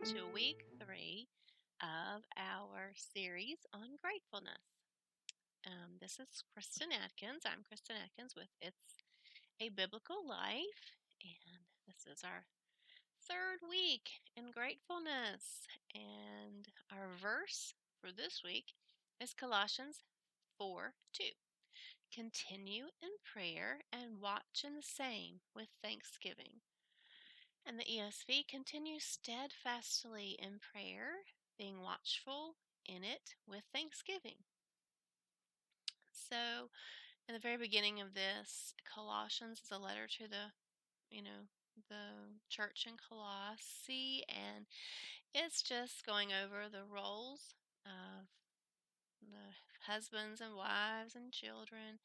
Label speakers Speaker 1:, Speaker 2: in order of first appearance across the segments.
Speaker 1: to week 3 of our series on gratefulness. This is Kristen Adkins. I'm Kristen Adkins with It's a Biblical Life, and this is our third week in gratefulness. And our verse for this week is Colossians 4:2. Continue in prayer and watch in the same with thanksgiving. And the ESV, continue steadfastly in prayer, being watchful in it with thanksgiving. So, in the very beginning of this, Colossians is a letter to the church in Colossae, and it's just going over the roles of the husbands and wives and children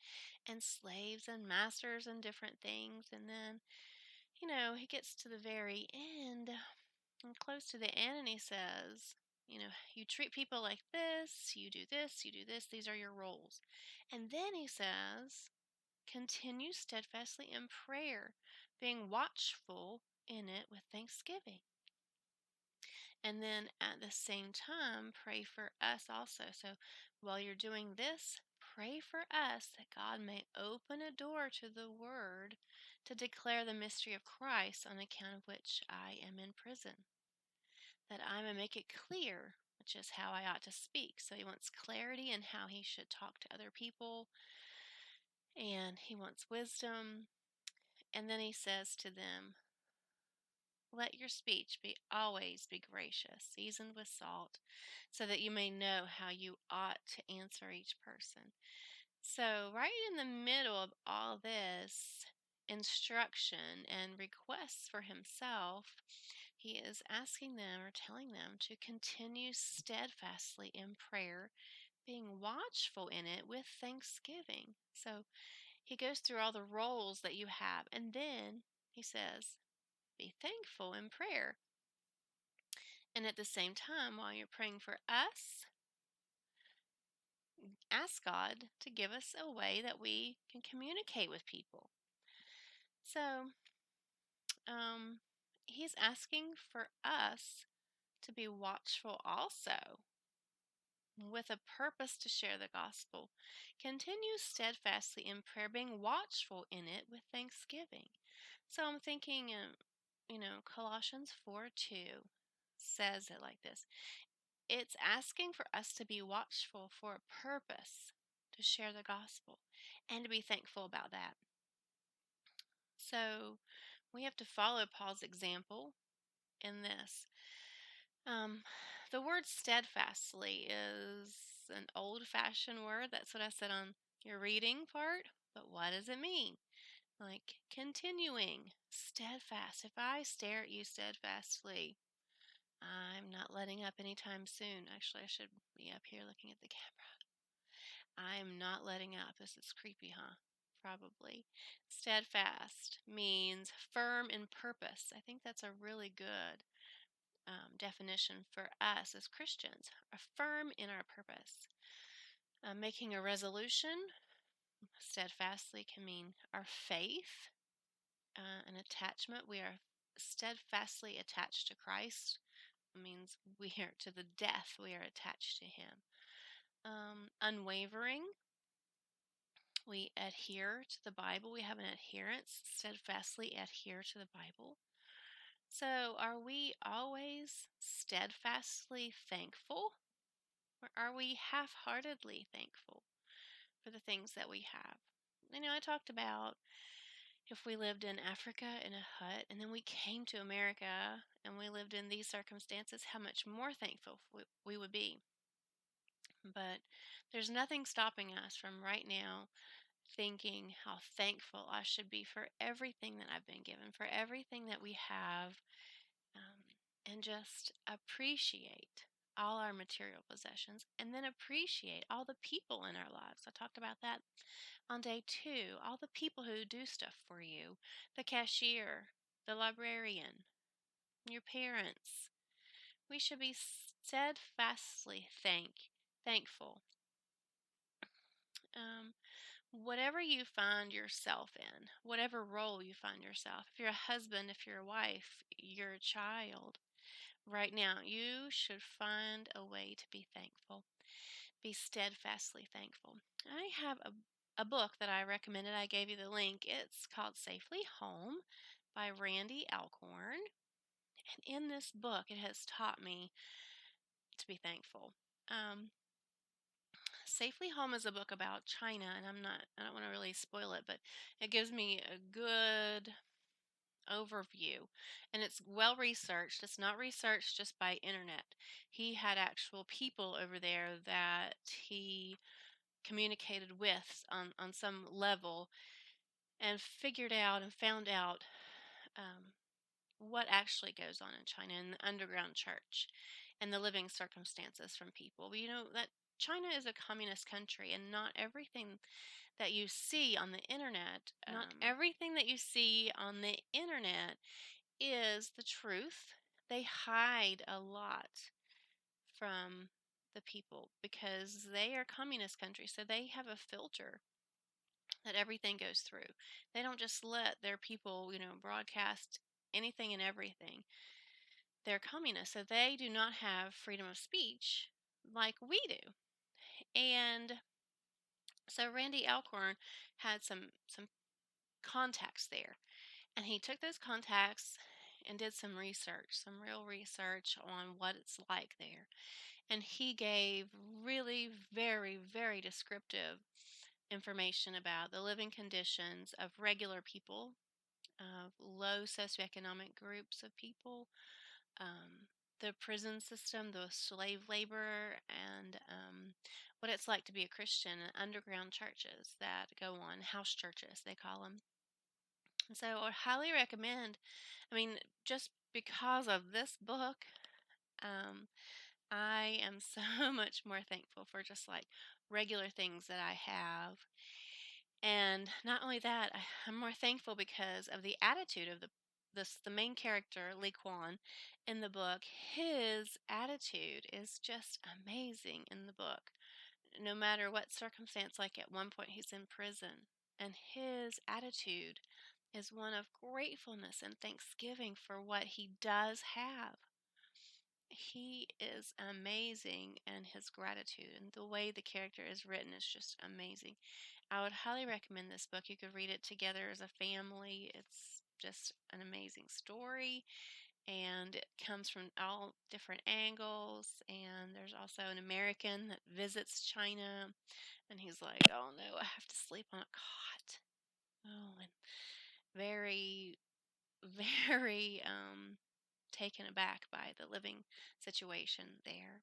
Speaker 1: and slaves and masters and different things. And then, he gets to the very end and close to the end, and he says, you treat people like this, you do this, you do this, these are your roles. And then he says, continue steadfastly in prayer, being watchful in it with thanksgiving. And then at the same time, pray for us also. So while you're doing this, pray for us that God may open a door to the word to declare the mystery of Christ, on account of which I am in prison, that I may make it clear, which is how I ought to speak. So he wants clarity in how he should talk to other people, and he wants wisdom. And then he says to them, let your speech be always be gracious, seasoned with salt, so that you may know how you ought to answer each person. So right in the middle of all this instruction and requests for himself, he is asking them or telling them to continue steadfastly in prayer, being watchful in it with thanksgiving. So he goes through all the roles that you have, and then he says, be thankful in prayer. And at the same time, while you're praying for us, ask God to give us a way that we can communicate with people. So he's asking for us to be watchful also, with a purpose to share the gospel. Continue steadfastly in prayer, being watchful in it with thanksgiving. So I'm thinking, Colossians 4:2 says it like this. It's asking for us to be watchful for a purpose, to share the gospel, and to be thankful about that. So we have to follow Paul's example in this. The word steadfastly is an old-fashioned word. That's what I said on your reading part. But what does it mean? Like continuing, steadfast. If I stare at you steadfastly, I'm not letting up anytime soon. Actually, I should be up here looking at the camera. I'm not letting up. This is creepy, huh? Probably. Steadfast means firm in purpose. I think that's a really good definition for us as Christians. Firm in our purpose. Making a resolution steadfastly can mean our faith, an attachment. We are steadfastly attached to Christ. It means we are to the death. We are attached to him. Unwavering. We adhere to the Bible. We have an adherence, steadfastly adhere to the Bible. So are we always steadfastly thankful, or are we half-heartedly thankful for the things that we have? I talked about if we lived in Africa in a hut and then we came to America and we lived in these circumstances, how much more thankful we would be. But there's nothing stopping us from right now thinking how thankful I should be for everything that I've been given, for everything that we have, and just appreciate all our material possessions, and then appreciate all the people in our lives. I talked about that on day 2, all the people who do stuff for you, the cashier, the librarian, your parents. We should be steadfastly thankful. Whatever you find yourself in, whatever role you find yourself, if you're a husband, if you're a wife, you're a child, right now, you should find a way to be thankful. Be steadfastly thankful. I have a book that I recommended. I gave you the link. It's called Safely Home by Randy Alcorn. And in this book, it has taught me to be thankful. Um, Safely Home is a book about China, and I don't want to really spoil it, but it gives me a good overview, and it's well researched. It's not researched just by internet. He had actual people over there that he communicated with on some level and figured out and found out um, what actually goes on in China in the underground church and the living circumstances from people. But you know that China is a communist country, and not everything that you see on the internet, is the truth. They hide a lot from the people because they are communist countries, so they have a filter that everything goes through. They don't just let their people, broadcast anything and everything. They're communists, so they do not have freedom of speech like we do. And so Randy Alcorn had some contacts there, and he took those contacts and did some research, some real research on what it's like there. And he gave really very, very descriptive information about the living conditions of regular people, of low socioeconomic groups of people, the prison system, the slave labor, and what it's like to be a Christian, and underground churches that go on, house churches, they call them. And so I would highly recommend, just because of this book, um, I am so much more thankful for just like regular things that I have. And not only that, I'm more thankful because of the attitude of the main character, Lee Kwan, in the book. His attitude is just amazing in the book. No matter what circumstance, like at one point he's in prison, and his attitude is one of gratefulness and thanksgiving for what he does have. He is amazing, and his gratitude and the way the character is written is just amazing. I would highly recommend this book. You could read it together as a family. It's just an amazing story, and it comes from all different angles. And there's also an American that visits China, and he's like, "Oh no, I have to sleep on a cot." Oh, and very, very taken aback by the living situation there.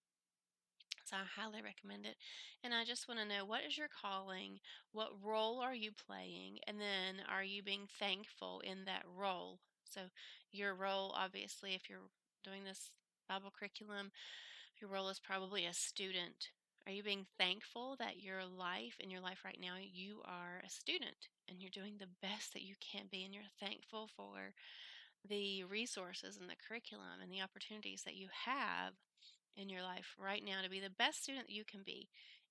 Speaker 1: So I highly recommend it. And I just want to know, what is your calling? What role are you playing? And then are you being thankful in that role? So your role, obviously, if you're doing this Bible curriculum, your role is probably a student. Are you being thankful that in your life right now, you are a student and you're doing the best that you can be, and you're thankful for the resources and the curriculum and the opportunities that you have in your life right now to be the best student that you can be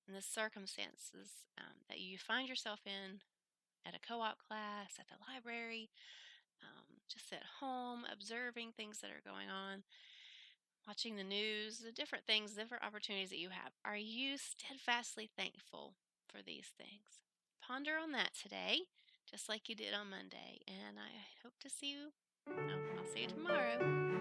Speaker 1: in the circumstances that you find yourself in, at a co-op class, at the library, just at home, observing things that are going on, watching the news, the different things, different opportunities that you have. Are you steadfastly thankful for these things? Ponder on that today, just like you did on Monday, and I hope to see you. I'll see you tomorrow.